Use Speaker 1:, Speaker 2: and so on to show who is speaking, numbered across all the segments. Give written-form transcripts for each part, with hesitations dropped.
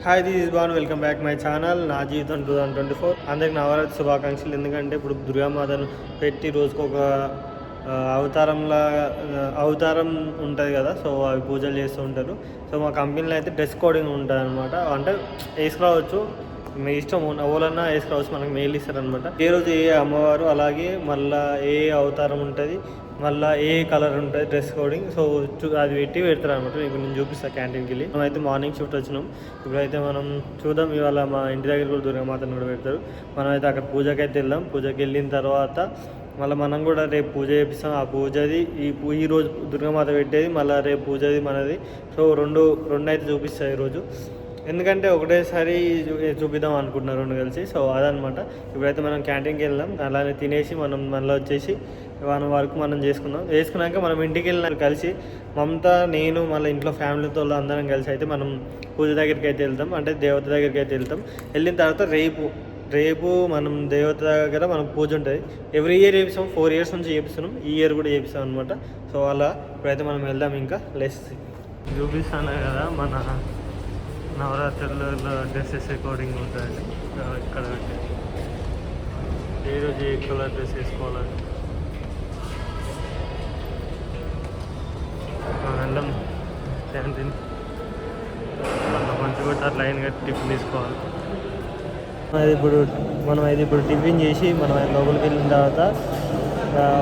Speaker 1: Hi this is ban welcome back my channel నా జీవితం 2024 అందరికి నవరాత్రి శుభాకాంక్షలు. ఎందుకంటే ఇప్పుడు దుర్గామాతను పెట్టి రోజుకు ఒక అవతారం ఉంటుంది కదా, సో అవి పూజలు చేస్తూ ఉంటారు. సో మా కంపెనీలో అయితే డ్రెస్ కోడింగ్ ఉంటుంది అనమాట. అంటే వేసుకోవచ్చు, మీ ఇష్టం ఎవరన్నా వేసుకోవచ్చు, మనకు మెయిల్ ఇస్తారనమాట. ఏ రోజు ఏ అమ్మవారు, అలాగే మళ్ళీ ఏ అవతారం ఉంటుంది, మళ్ళీ ఏ కలర్ ఉంటుంది డ్రెస్ కోడింగ్. సో అది పెడతారు అనమాట. ఇప్పుడు నేను చూపిస్తాను క్యాంటీన్కి వెళ్ళి. మనం అయితే మార్నింగ్ షిఫ్ట్ వచ్చినాం. ఇప్పుడైతే మనం చూద్దాం, ఇవాళ మా ఇంటి దగ్గర కూడా దుర్గామాతను కూడా పెడతారు. మనం అయితే అక్కడ పూజకి అయితే వెళ్దాం. పూజకి వెళ్ళిన తర్వాత మళ్ళీ మనం కూడా రేపు పూజ చేపిస్తాం. ఆ పూజది ఈ రోజు దుర్గామాత పెట్టేది, మళ్ళీ రేపు పూజది మనది. సో రెండు అయితే చూపిస్తాయి ఈరోజు. ఎందుకంటే ఒకటేసారి చూపిద్దాం అనుకుంటున్నారు రెండు కలిసి. సో అదనమాట. ఇప్పుడైతే మనం క్యాంటీన్కి వెళ్దాం, అలానే తినేసి మనం మళ్ళీ వచ్చేసి వరకు మనం వేసుకున్నాక మనం ఇంటికి వెళ్ళిన కలిసి మమత, నేను, మళ్ళీ ఇంట్లో ఫ్యామిలీతో అందరం కలిసి అయితే మనం పూజ దగ్గరికి అయితే వెళ్తాం. అంటే దేవత దగ్గరికి అయితే వెళ్తాం. వెళ్ళిన తర్వాత రేపు మనం దేవత దగ్గర మనకు పూజ ఉంటుంది. ఎవ్రీ ఇయర్ చేపిస్తాం, 4 years నుంచి చేపిస్తున్నాం. ఈ ఇయర్ కూడా చేపిస్తాం అనమాట. సో అలా ఇప్పుడైతే మనం వెళ్దాం. ఇంకా లెస్ చూపిస్తాను కదా, మన నవరాత్రులలో డ్రెస్సెస్ కోడింగ్ ఉంటుంది ఇక్కడ. ఏ రోజు ఏ కలర్ డ్రెస్ వేసుకోవాలని వెళ్ళాం క్యాంటీన్. మంచిగా కూడా లైన్ కట్టి టిఫిన్ తీసుకోవాలి. మనం అయితే ఇప్పుడు టిఫిన్ చేసి మనం లోపలికి వెళ్ళిన తర్వాత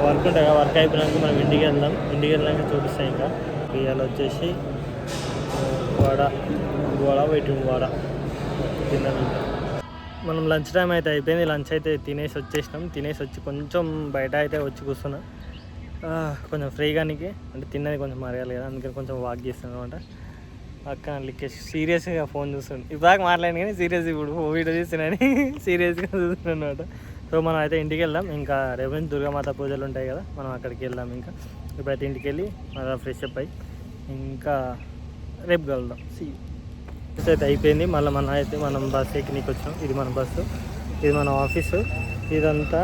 Speaker 1: వర్క్ ఉంటుంది కదా, వర్క్ అయిపోయినాక మనం ఇంటికి వెళ్ళాక చూపిస్తాం. ఇంకా ఇవాళ వచ్చేసి వడ తిన్నాను. మనం లంచ్ టైం అయితే అయిపోయింది. లంచ్ అయితే తినేసి వచ్చి కొంచెం బయట అయితే వచ్చి కూర్చున్నా, కొంచెం ఫ్రీగానికి. అంటే తిన్నది కొంచెం మరగాలి కదా, అందుకని కొంచెం వాక్ చేస్తాను అనమాట. అక్క లిక్కేసి సీరియస్గా ఫోన్ చూస్తుంది. ఇప్పటిదాకా మాట్లాడింది కానీ సీరియస్, ఇప్పుడు వీడియో చూస్తున్నాను సీరియస్గా చూస్తున్నాను అనమాట. సో మనం అయితే ఇంటికి వెళ్దాం. ఇంకా రేపు నుంచి దుర్గామాత పూజలు ఉంటాయి కదా, మనం అక్కడికి వెళ్దాం. ఇంకా ఇప్పుడైతే ఇంటికి వెళ్ళి మళ్ళీ ఫ్రెష్ అప్ అయ్యి ఇంకా రేపు కలుద్దాం. బస్ అయితే అయిపోయింది. మళ్ళీ మనం బస్ ఎక్కినీకి వచ్చాం. ఇది మన బస్సు, ఇది మన ఆఫీసు, ఇదంతా.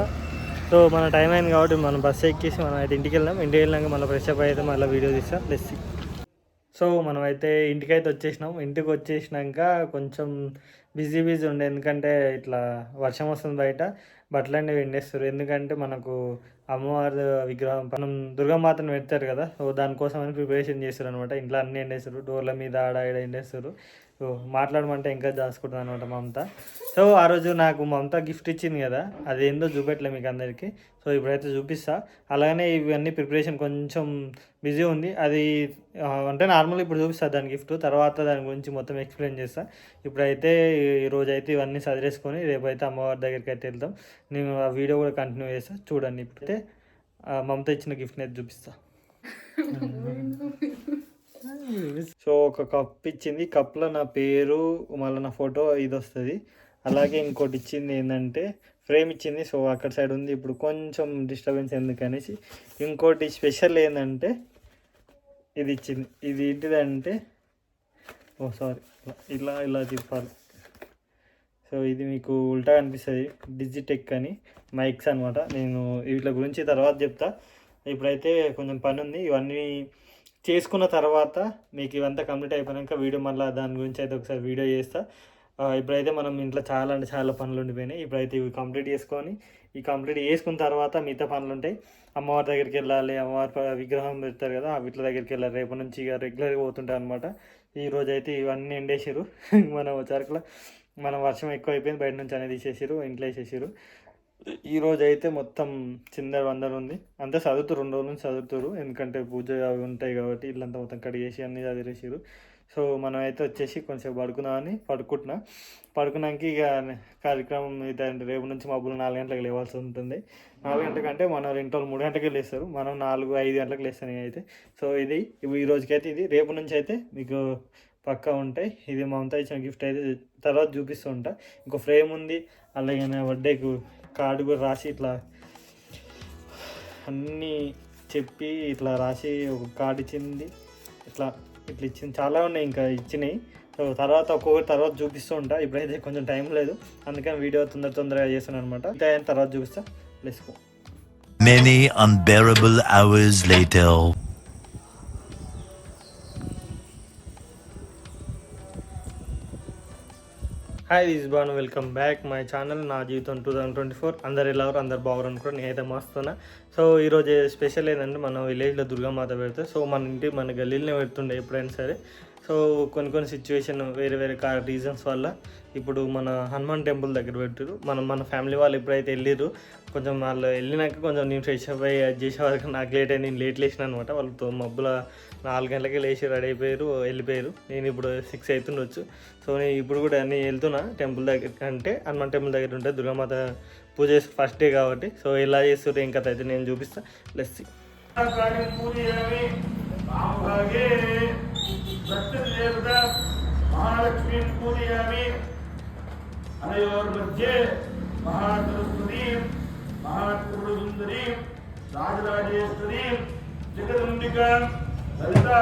Speaker 1: సో మన టైం అయింది కాబట్టి మనం బస్సు ఎక్కేసి మనం అయితే ఇంటికి వెళ్ళాక మళ్ళీ ఫ్రెష్ అప్ అయితే మళ్ళీ వీడియో తీస్తాం. లెస్. సో మనమైతే ఇంటికైతే వచ్చేసినాం. ఇంటికి వచ్చేసినాక కొంచెం బిజీ ఉండే, ఎందుకంటే ఇట్లా వర్షం వస్తుంది, బయట బట్టలన్నీ ఎండేస్తారు. ఎందుకంటే మనకు అమ్మవారి విగ్రహం, మనం దుర్గామాతను పెడతారు కదా, సో దానికోసం అని ప్రిపరేషన్ చేస్తారు అనమాట. ఇంట్లో అన్నీ ఎండేస్తారు, డోర్ల మీద ఆడ ఎండేస్తారు. సో మాట్లాడమంటే ఇంకా దాచుకుంటుంది అనమాట మమత. సో ఆ రోజు నాకు మమత గిఫ్ట్ ఇచ్చింది కదా, అదేందో చూపెట్టలే మీకు అందరికీ. సో ఇప్పుడైతే చూపిస్తా. అలాగనే ఇవన్నీ ప్రిపరేషన్ కొంచెం బిజీ ఉంది. అది అంటే నార్మల్ ఇప్పుడు చూపిస్తా దాని గిఫ్ట్, తర్వాత దాని గురించి మొత్తం ఎక్స్ప్లెయిన్ చేస్తా. ఇప్పుడైతే ఈరోజు అయితే ఇవన్నీ సదిరేసుకొని రేపైతే అమ్మవారి దగ్గరికి అయితే వెళ్తాం. నేను ఆ వీడియో కూడా కంటిన్యూ చేస్తా, చూడండి. ఇప్పుడైతే మమత ఇచ్చిన గిఫ్ట్ని అయితే చూపిస్తా. సో ఒక కప్ ఇచ్చింది, కప్లో నా పేరు, మళ్ళీ నా ఫోటో ఇది వస్తుంది. అలాగే ఇంకోటి ఇచ్చింది ఏంటంటే ఫ్రేమ్ ఇచ్చింది. సో అక్కడ సైడ్ ఉంది, ఇప్పుడు కొంచెం డిస్టర్బెన్స్ ఎందుకనేసి. ఇంకోటి స్పెషల్ ఏంటంటే ఇది ఇచ్చింది. ఇది ఏంటిదంటే, సారీ, ఇలా తిప్పాలి. సో ఇది మీకు ఉల్టా అనిపిస్తుంది, డిజిటెక్ అని మైక్స్ అనమాట. నేను వీటి గురించి తర్వాత చెప్తా. ఇప్పుడైతే కొంచెం పని ఉంది. ఇవన్నీ చేసుకున్న తర్వాత మీకు ఇవంతా కంప్లీట్ అయిపోయాక వీడియో మళ్ళీ దాని గురించి అయితే ఒకసారి వీడియో చేస్తా. ఇప్పుడైతే మనం ఇంట్లో చాలా పనులు ఉండిపోయినాయి. ఇప్పుడైతే ఇవి కంప్లీట్ చేసుకున్న తర్వాత మిగతా పనులు ఉంటాయి. అమ్మవారి దగ్గరికి వెళ్ళాలి, అమ్మవారి విగ్రహం పెడతారు కదా, వీటి దగ్గరికి వెళ్ళాలి. రేపు నుంచి ఇక రెగ్యులర్గా పోతుంటాయి అనమాట. ఈరోజు అయితే ఇవన్నీ ఎండేసారు. మనం చరకులో వర్షం ఎక్కువ అయిపోయింది, బయట నుంచి అనేది తీసేసారు, ఇంట్లో వేసేసారు. ఈరోజు అయితే మొత్తం చిందరవందరు ఉంది. అంతా చదువుతారు, 2 రోజుల నుంచి చదువుతారు, ఎందుకంటే పూజ అవి ఉంటాయి కాబట్టి ఇల్లంతా మొత్తం కడిగేసి అన్నీ చదివేసారు. సో మనం అయితే వచ్చేసి కొంచెం పడుకుందామని పడుకున్నాక ఇక కార్యక్రమం అయితే రేపు నుంచి మబ్బులు 4 గంటలకు లేవాల్సి ఉంటుంది. 4 గంటలకంటే మన ఇంట్లో 3 గంటలకే లేస్తారు, మనం 4-5 గంటలకు లేస్తాను అయితే. సో ఇది ఈ రోజుకైతే ఇది. రేపు నుంచి అయితే మీకు పక్కా ఉంటాయి. ఇది మమతా ఇచ్చిన గిఫ్ట్ అయితే తర్వాత చూపిస్తూ ఉంటా. ఇంకో ఫ్రేమ్ ఉంది, అలాగే బర్త్డేకు కార్డు కూడా రాసి ఇట్లా అన్నీ చెప్పి ఇట్లా రాసి ఒక కార్డు ఇచ్చింది. ఇట్లా ఇచ్చింది, చాలా ఉన్నాయి ఇంకా ఇచ్చినాయి. సో తర్వాత ఒక్కొక్కటి తర్వాత చూపిస్తూ ఉంటా. ఇప్పుడైతే కొంచెం టైం లేదు, అందుకని వీడియో తొందరగా చేస్తాను అనమాట. తర్వాత చూపిస్తా. Let's go.
Speaker 2: Many unbearable hours later.
Speaker 1: Hi this Banu, welcome back my channel నా జీవితం 2024. అందరు ఎలా ఎవరు అందరు బాగున్నారు అనుకుంటారు. నేనైతే మస్తున్నా. సో ఈరోజు స్పెషల్ ఏంటంటే మన విలేజ్లో దుర్గామాత పెడితే, సో మన గల్లీలోనే పెడుతుండే ఎప్పుడైనా సరే. సో కొన్ని సిచ్యువేషన్ వేరే రీజన్స్ వల్ల ఇప్పుడు మన హనుమాన్ టెంపుల్ దగ్గర పెట్టారు. మన ఫ్యామిలీ వాళ్ళు ఎప్పుడైతే వెళ్ళారు, కొంచెం వాళ్ళు వెళ్ళినాక కొంచెం నేను ఫ్రెష్ అప్ అయ్యి అది చేసే వరకు నాకు లేట్ అయ్యి నేను లేచిన అనమాట. వాళ్ళతో మబ్బుల 4 గంటలకే లేచి రెడీ అయిపోయారు, వెళ్ళిపోయారు. నేను ఇప్పుడు 6 అవుతుండొచ్చు. సో నేను ఇప్పుడు కూడా నేను వెళ్తున్నా టెంపుల్ దగ్గర, అంటే హనుమాన్ టెంపుల్ దగ్గర ఉంటే దుర్గామాత పూజ చేసి ఫస్ట్ డే కాబట్టి. సో ఎలా చేస్తారు ఏం కథ అయితే నేను చూపిస్తాను. Let's see.
Speaker 3: महालक्ष्मी पूजयामि अनयोर्मध्ये महासरस्वतीं महात्रिपुरसुन्दरीं राजराजेश्वरीं जगदम्बिकां ललिता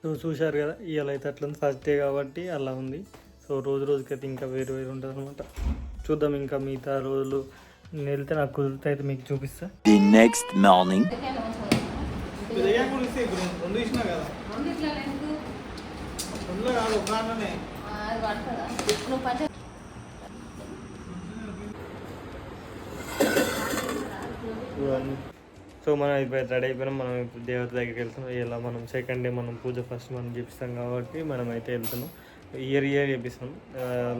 Speaker 1: సో చూశారు కదా, ఇవాళ అయితే అట్లా ఫస్ట్ డే కాబట్టి అలా ఉంది. సో రోజుకైతే ఇంకా వేరు ఉంటుంది అనమాట. చూద్దాం ఇంకా మిగతా రోజులు నేను వెళ్తే నాకు కుదిరితే అయితే మీకు చూపిస్తా.
Speaker 2: The next morning.
Speaker 1: సో మనం ఇప్పుడు రెడీ అయిపోయినాం. మనం ఇప్పుడు దేవత దగ్గరికి వెళ్తున్నాం. ఇలా మనం సెకండ్ డే మనం పూజ ఫస్ట్ మనం చేపిస్తాం కాబట్టి మనం అయితే వెళ్తున్నాం. ఇయర్ చేపిస్తున్నాం.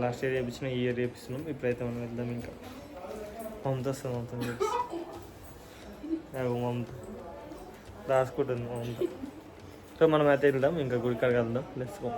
Speaker 1: లాస్ట్ ఇయర్ చేపించినాం, ఈ ఇయర్ చేపిస్తున్నాం. ఇప్పుడైతే మనం వెళ్దాం. ఇంకా మమత వస్తుంది, మమత రాసుకుంటుంది మమత. సో మనం అయితే వెళ్దాం, ఇంకా గుడికాడికి వెళ్దాం. Let's go.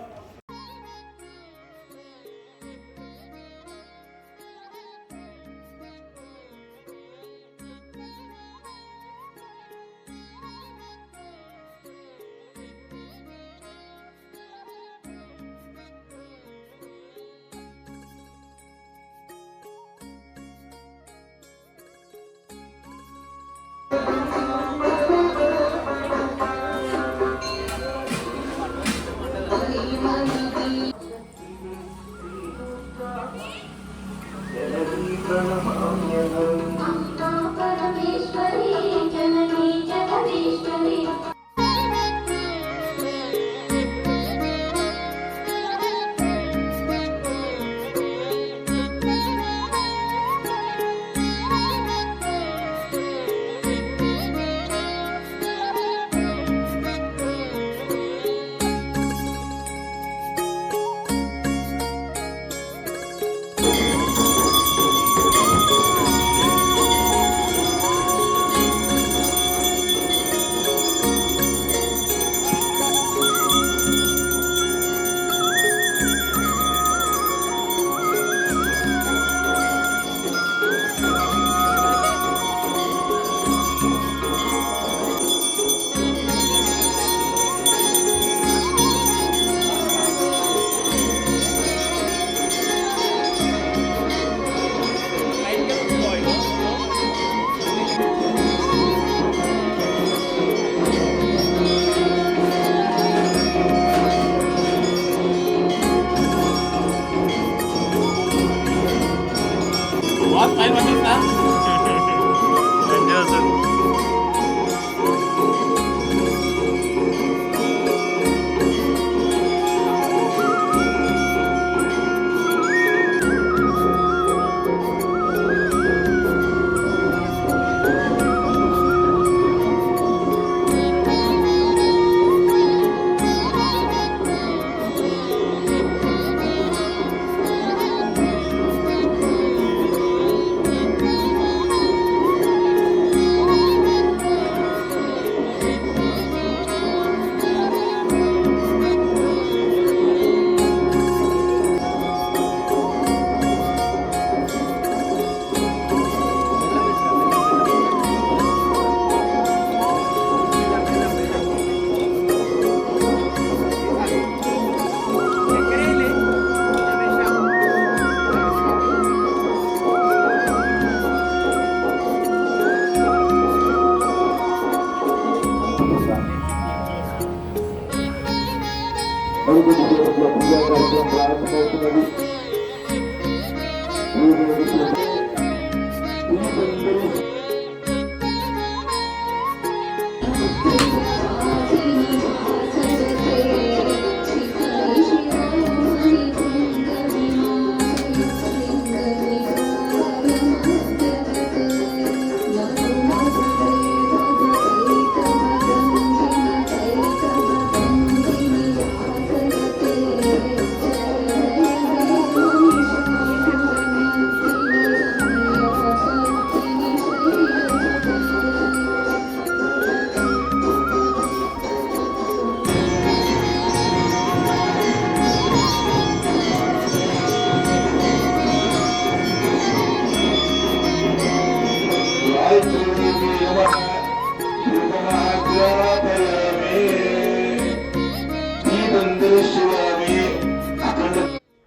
Speaker 1: మంచిగా వస్తుంది.
Speaker 3: మరికొద్ది సేపట్లో పూజా కార్యక్రమం ప్రారంభమవుతున్నది.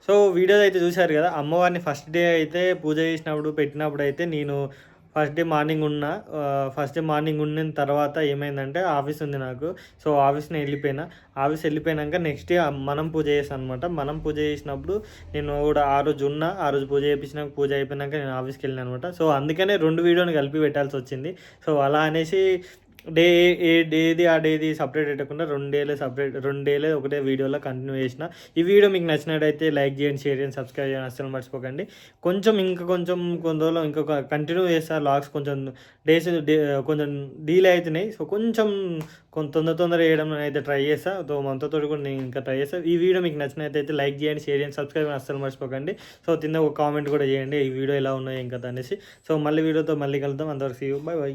Speaker 1: సో వీడియో అయితే చూశారు కదా, అమ్మవారిని ఫస్ట్ డే అయితే పూజ చేసినప్పుడు పెట్టినప్పుడు అయితే నేను ఫస్ట్ డే మార్నింగ్ ఉన్న తర్వాత ఏమైందంటే ఆఫీస్ ఉంది నాకు. సో ఆఫీస్ వెళ్ళిపోయినాక నెక్స్ట్ డే మనం పూజ చేస్తాను అనమాట. మనం పూజ చేసినప్పుడు నేను కూడా ఆ రోజు పూజ చేయించినాక పూజ అయిపోయినాక నేను ఆఫీస్కి వెళ్ళాను అనమాట. సో అందుకనే 2 వీడియోని కలిపి పెట్టాల్సి వచ్చింది. సో అలా అనేసి డేది సపరేట్ పెట్టకుండా 2 డేలే ఒకటే వీడియోలో కంటిన్యూ చేసిన. ఈ వీడియో మీకు నచ్చినట్టయితే లైక్ చేయండి, షేర్ చేయండి, సబ్స్క్రైబ్ చేయండి, అస్సలు మర్చిపోకండి. కొంచెం రోజులు ఇంకొక కంటిన్యూ చేస్తారు. లాగ్స్ కొంచెం కొంచెం డీలే అవుతున్నాయి. సో కొంచెం తొందర చేయడం అయితే ట్రై చేస్తా. సో మనతో కూడా నేను ఇంకా ట్రై చేస్తాను. ఈ వీడియో మీకు నచ్చినట్టయితే లైక్ చేయండి, షేర్ చేయండి, సబ్స్క్రైబ్ చేయండి, అస్సలు మర్చిపోకండి. సో కింద ఒక కామెంట్ కూడా చేయండి ఈ వీడియో ఎలా ఉన్నాయో ఇంకా అనేసి. సో మళ్ళీ వీడియోతో మళ్ళీ కలుద్దాం. అంతవరకు సీ యూ, బై.